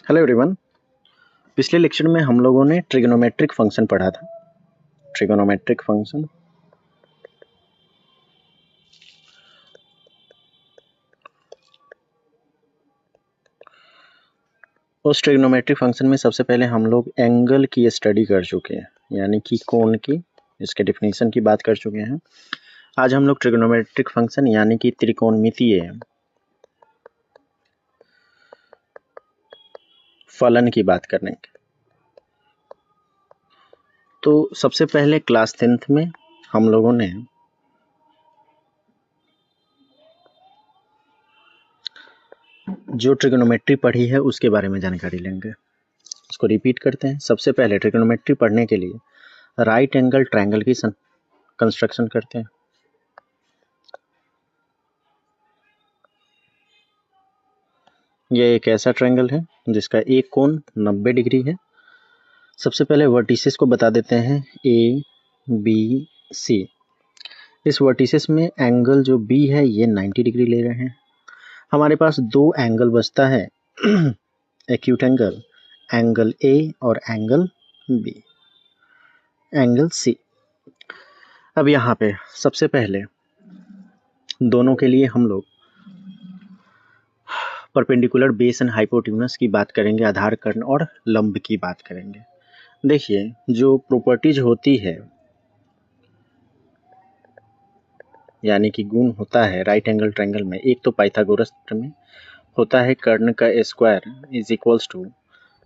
Hello everyone. पिछले lecture में हम लोगों ने ट्रिग्नोमेट्रिक फंक्शन पढ़ा था। ट्रिग्नोमेट्रिक फंक्शन उस ट्रिग्नोमेट्रिक फंक्शन में सबसे पहले हम लोग एंगल की स्टडी कर चुके हैं, यानी कि कोण की, इसके डिफिनीशन की बात कर चुके हैं। आज हम लोग ट्रिग्नोमेट्रिक फंक्शन यानी कि त्रिकोणमितीय फलन की बात करेंगे। तो सबसे पहले क्लास 10th में हम लोगों ने जो ट्रिग्नोमेट्री पढ़ी है उसके बारे में जानकारी लेंगे। इसको रिपीट करते हैं। सबसे पहले ट्रिग्नोमेट्री पढ़ने के लिए राइट एंगल ट्रायंगल की कंस्ट्रक्शन करते हैं। यह एक ऐसा ट्रायंगल है जिसका एक कोण 90 डिग्री है। सबसे पहले वर्टिसेस को बता देते हैं ए बी सी। इस वर्टिसेस में एंगल जो बी है ये 90 डिग्री ले रहे हैं। हमारे पास दो एंगल बचता है एक्यूट एंगल, एंगल ए और एंगल बी, एंगल सी। अब यहाँ पे सबसे पहले दोनों के लिए हम लोग परपेंडिकुलर बेस एंड हाइपोटेन्यूस की बात करेंगे, आधार कर्ण और लंब की बात करेंगे। देखिए, जो प्रॉपर्टीज होती है यानी कि गुण होता है राइट एंगल ट्रायंगल में, एक तो पाइथागोरस में होता है कर्ण का स्क्वायर इज इक्वल्स टू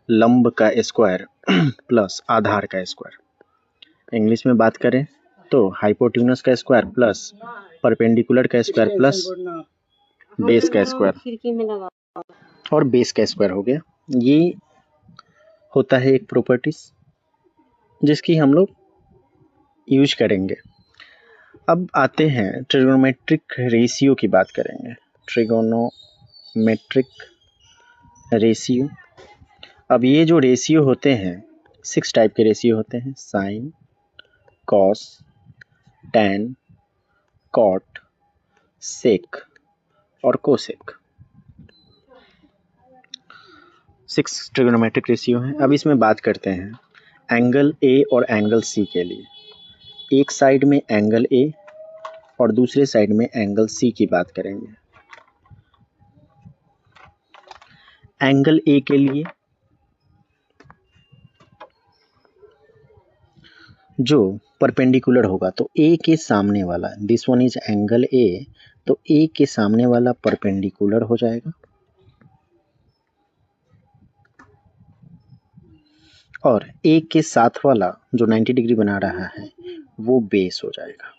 लंब का स्क्वायर प्लस आधार का स्क्वायर। इंग्लिश में बात करें तो हाइपोटेन्यूस का स्क्वायर प्लस परपेंडिकुलर का स्क्वायर प्लस बेस का स्क्वायर और बेस का स्क्वायर हो गया। ये होता है एक प्रॉपर्टीज जिसकी हम लोग यूज करेंगे। अब आते हैं ट्रिगोनोमेट्रिक रेशियो की बात करेंगे। ट्रिगोनोमेट्रिक रेशियो, अब ये जो रेशियो होते हैं 6 टाइप के रेशियो होते हैं, साइन, कॉस, टैन, कॉट, सेक और कोसेक। 6 ट्रिगोनोमेट्रिक रेशियो हैं। अब इसमें बात करते हैं एंगल ए और एंगल सी के लिए। एक साइड में एंगल ए और दूसरे साइड में एंगल सी की बात करेंगे। एंगल ए के लिए जो परपेंडिकुलर होगा तो ए के सामने वाला, this one is angle A, तो ए के सामने वाला परपेंडिकुलर हो जाएगा और ए के साथ वाला जो 90 डिग्री बना रहा है वो बेस हो जाएगा।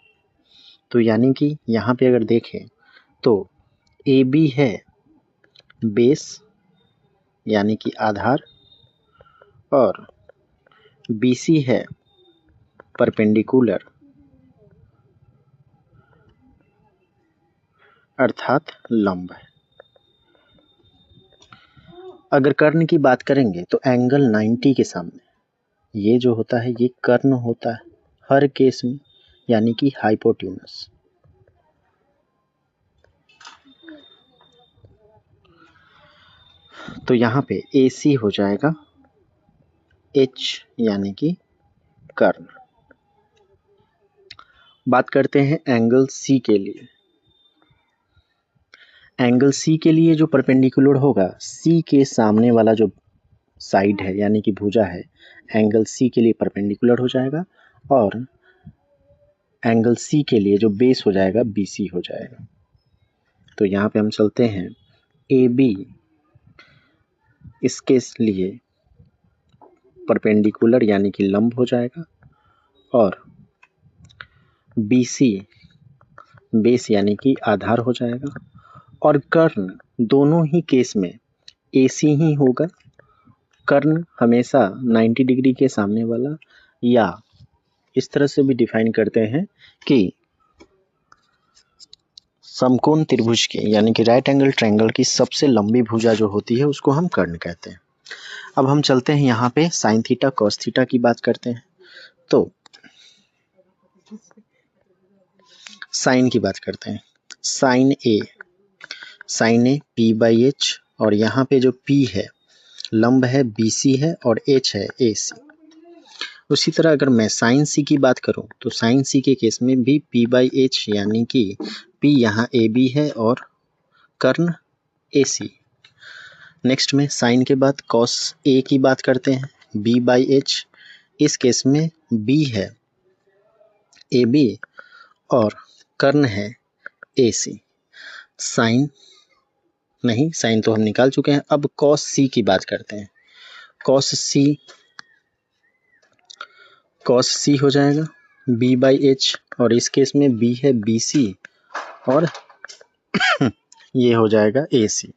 तो यानी कि यहाँ पे अगर देखें तो ए बी है बेस यानी कि आधार और बी सी है परपेंडिकुलर अर्थात लंब है। अगर कर्ण की बात करेंगे तो एंगल 90 के सामने ये जो होता है ये कर्ण होता है हर केस में, यानी कि हाइपोटेन्यूस। तो यहाँ पे AC हो जाएगा H यानी कि कर्ण। बात करते हैं एंगल C के लिए। एंगल C के लिए जो परपेंडिकुलर होगा C के सामने वाला जो साइड है यानी कि भुजा है, एंगल C के लिए परपेंडिकुलर हो जाएगा और एंगल C के लिए जो बेस हो जाएगा BC हो जाएगा। तो यहाँ पे हम चलते हैं AB, इसके लिए परपेंडिकुलर यानी कि लंब हो जाएगा और BC बेस यानी कि आधार हो जाएगा और कर्ण दोनों ही केस में AC ही होगा। कर्ण हमेशा 90 डिग्री के सामने वाला, या इस तरह से भी डिफाइन करते हैं कि समकोण त्रिभुज के यानी कि राइट एंगल ट्रायंगल की सबसे लंबी भुजा जो होती है उसको हम कर्ण कहते हैं। अब हम चलते हैं यहाँ पे साइन थीटा कॉस थीटा की बात करते हैं। तो साइन की बात करते हैं। साइन ए P/H और यहाँ पे जो P है लंब है BC है और H है AC। उसी तरह अगर मैं साइन C की बात करूं तो साइन C के केस में भी P/H यानी कि P यहाँ AB है और कर्ण AC। नेक्स्ट में साइन के बाद cos A की बात करते हैं, B/H। इस केस में B है AB और कर्ण है AC। साइन तो हम निकाल चुके हैं। अब cos C की बात करते हैं। cos C हो जाएगा B/H और इस केस में B है BC और ये हो जाएगा AC।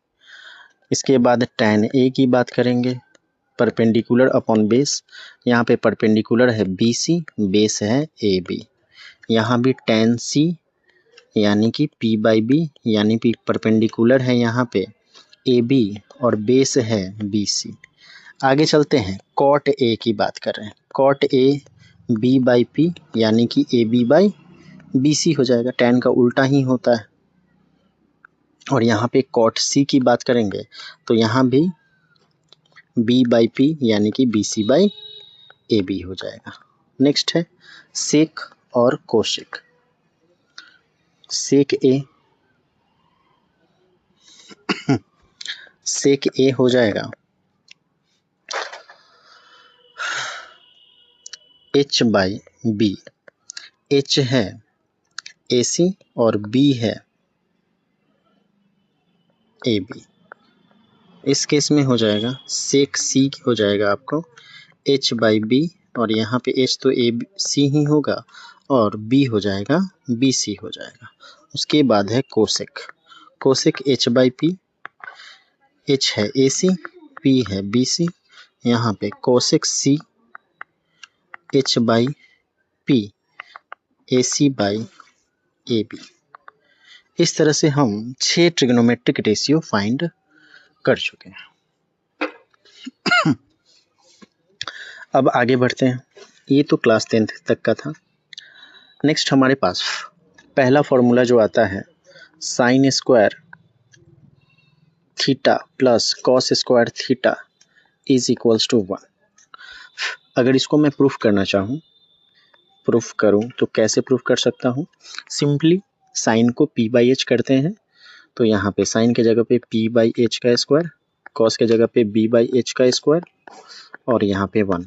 इसके बाद tan A की बात करेंगे, परपेंडिकुलर अपॉन बेस। यहाँ पे परपेंडिकुलर है BC, बेस है AB। यहाँ भी tan C यानी कि P/B यानी कि परपेंडिकुलर है यहाँ पे AB और बेस है BC। आगे चलते हैं, cot A की बात कर रहे हैं। cot A B/P यानी कि AB/BC हो जाएगा, tan का उल्टा ही होता है। और यहाँ पे cot C की बात करेंगे तो यहाँ भी B/P यानी कि BC/AB हो जाएगा। नेक्स्ट है सेक और कोशिक। सेक A हो जाएगा H/B। H है AC और B है AB। इस केस में हो जाएगा सेक C हो जाएगा आपको H/B और यहाँ पे H तो AC ही होगा और B हो जाएगा BC हो जाएगा। उसके बाद है कोसेक। कोसेक H/P, H है AC, P है BC। यहाँ पे कोसेक C H/P AC/AB। इस तरह से हम 6 ट्रिग्नोमेट्रिक रेशियो फाइंड कर चुके हैं। अब आगे बढ़ते हैं। ये तो क्लास 10th तक का था। नेक्स्ट हमारे पास पहला फॉर्मूला जो आता है sine square theta plus cos square theta is equals to 1। अगर इसको मैं प्रूफ करना चाहूँ, प्रूफ करूँ तो कैसे प्रूफ कर सकता हूँ? सिंपली साइन को P/H करते हैं तो यहाँ पे साइन के जगह पे P/H का स्क्वायर, कॉस के जगह पे B/H का स्क्वायर और यहाँ पे 1।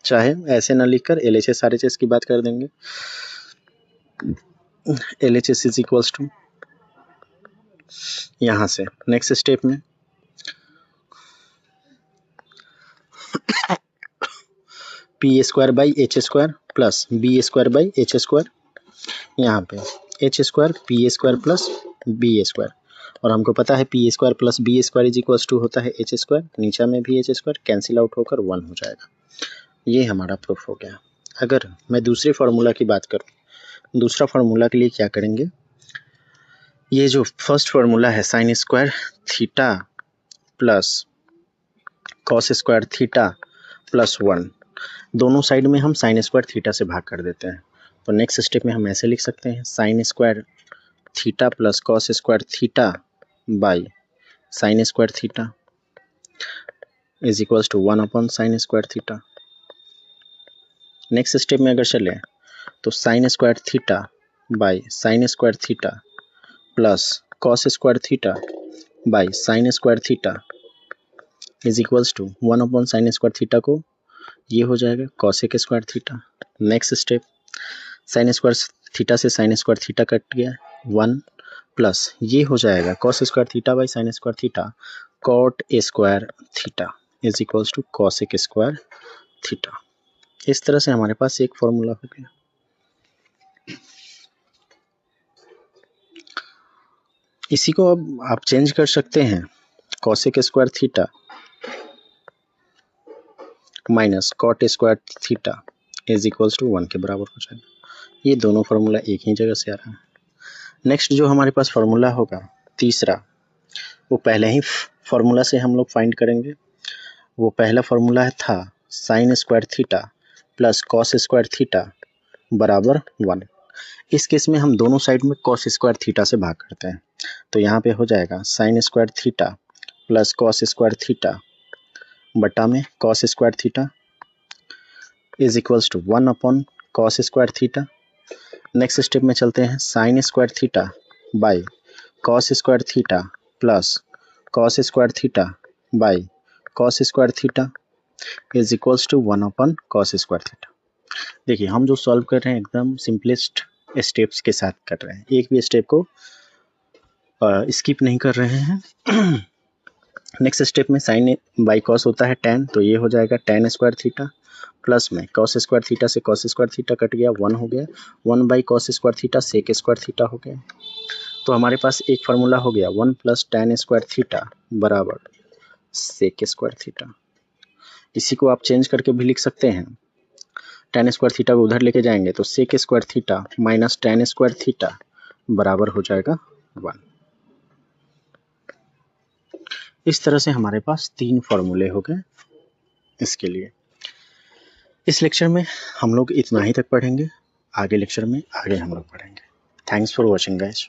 चाहे ऐसे ना लिखकर LHS RHS की बात कर देंगे। LHS इज इक्वल्स टू यहाँ से नेक्स्ट स्टेप में P²/H² प्लस B²/H²। यहाँ पे H² P² प्लस B² और हमको पता है P² plus B² is equals to होता है H²। नीचे में भी H² कैंसिल आउट होकर 1 हो जाएगा। ये हमारा प्रूफ हो गया। अगर मैं दूसरे फार्मूला की बात करूँ, दूसरा फार्मूला के लिए क्या करेंगे, ये जो फर्स्ट फार्मूला है sine square theta plus cos square theta plus 1, दोनों साइड में हम साइन स्क्वायर थीटा से भाग कर देते हैं। तो नेक्स्ट स्टेप में हम ऐसे लिख सकते हैं sine square theta plus cos square theta by sine square theta is equals to 1/साइन स्क्वायर थीटा। नेक्स्ट स्टेप में अगर चले तो sine square theta by sine square theta plus cos square theta by sine square theta is equals to 1/साइन square theta को ये हो जाएगा cosec square theta. Next step sine square theta से साइन स्क्वायर थीटा कट गया 1 plus ये हो जाएगा cos square theta by sine square theta cot square theta is equals to cosec square theta. इस तरह से हमारे पास एक फॉर्मूला हो गया। इसी को अब आप चेंज कर सकते हैं, cosec square theta minus cot square theta is equals to 1 के बराबर हो जाएगा। ये दोनों फार्मूला एक ही जगह से आ रहा है। नेक्स्ट जो हमारे पास फार्मूला होगा तीसरा, वो पहले ही फार्मूला से हम लोग फाइंड करेंगे। वो पहला फार्मूला था sign square theta plus cos square theta बराबर 1। इस केस में हम दोनों साइड में कॉस स्क्वायर थीटा से भाग करते हैं तो यहाँ पे हो जाएगा sine square theta plus cos square theta बटा में cos square theta is equals to 1 upon cos square theta. Next step में चलते हैं, sine square theta by cos square theta plus cos square theta by cos square theta is equals to 1 upon cos square theta. देखिए हम जो solve कर रहे हैं एकदम सिंपलेस्ट स्टेप्स के साथ कर रहे हैं, एक भी स्टेप को स्किप नहीं कर रहे हैं। नेक्स्ट स्टेप में साइन बाई कॉस होता है tan, तो ये हो जाएगा tan स्क्वायर थीटा प्लस में कॉस स्क्वायर थीटा से कॉस स्क्वायर थीटा कट गया, 1 हो गया, 1 by cos square theta sec square theta हो गया। तो हमारे पास एक फार्मूला हो गया 1 प्लस tan स्क्वायर थीटा बराबर सेक स्क्वायर थीटा। इसी को आप चेंज करके भी लिख सकते हैं, tan स्क्वायर थीटा को उधर लेके जाएंगे तो sec square theta minus tan square theta बराबर हो जाएगा 1। इस तरह से हमारे पास 3 फॉर्मूले हो गए इसके लिए। इस लेक्चर में हम लोग इतना ही तक पढ़ेंगे, आगे लेक्चर में आगे हम लोग पढ़ेंगे। Thanks for watching guys.